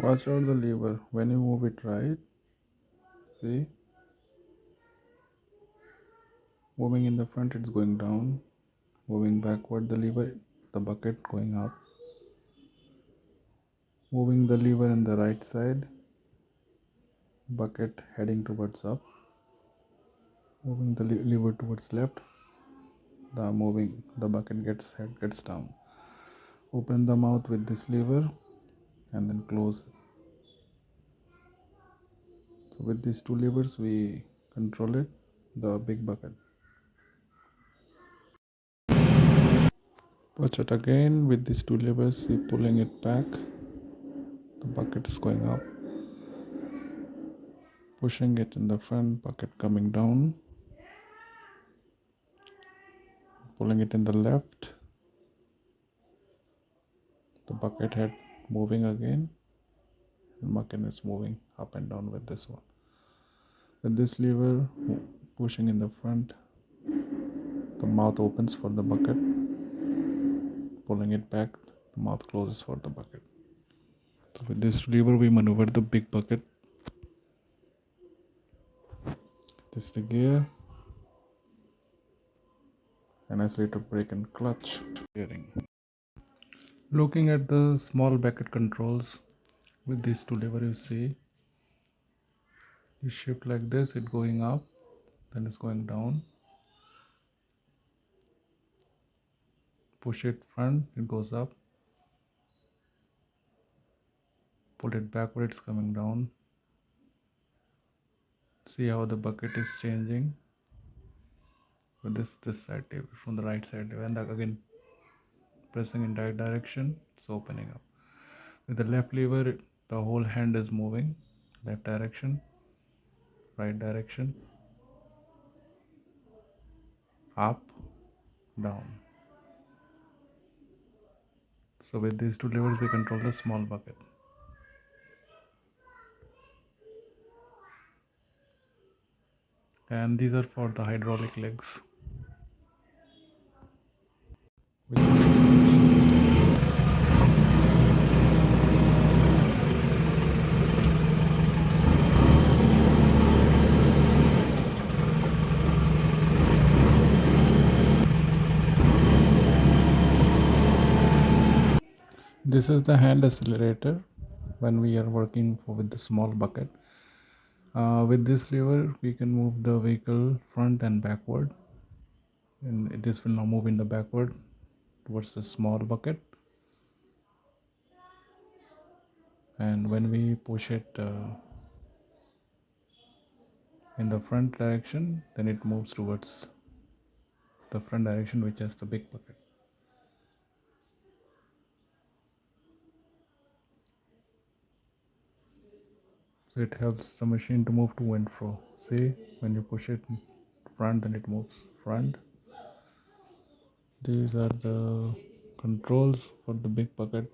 Watch out the lever when you move it right. See, moving in the front it's going down, moving backward the lever, the bucket going up, moving the lever in the right side, bucket heading towards up, moving the lever towards left, the bucket gets down. Open the mouth with this lever and then close. So with these two levers we control it, the big bucket. Watch it again with these two levers, see, pulling it back, the bucket is going up, pushing it in the front, bucket coming down, pulling it in the left, the bucket head moving again, and bucket is moving up and down with this one. With this lever pushing in the front, the mouth opens for the bucket, pulling it back, the mouth closes for the bucket. So with this lever we maneuver the big bucket. This is the gear, and accelerator, brake and clutch steering. Looking at the small bucket controls, with these two levers you see, you shift like this, it going up, then it's going down. Push it front, it goes up. Pull it backward, it's coming down. See how the bucket is changing with this side table from the right side table, and again pressing in right direction, it's opening up. With the left lever, the whole hand is moving, left direction, right direction, up, down. So with these two levers we control the small bucket. And these are for the hydraulic legs. This is the hand accelerator when we are working with the small bucket. With this lever we can move the vehicle front and backward, and this will now move in the backward towards the small bucket, and when we push it in the front direction, then it moves towards the front direction, which is the big bucket. So it helps the machine to move to and fro. See, when you push it front, then it moves front. These are the controls for the big bucket.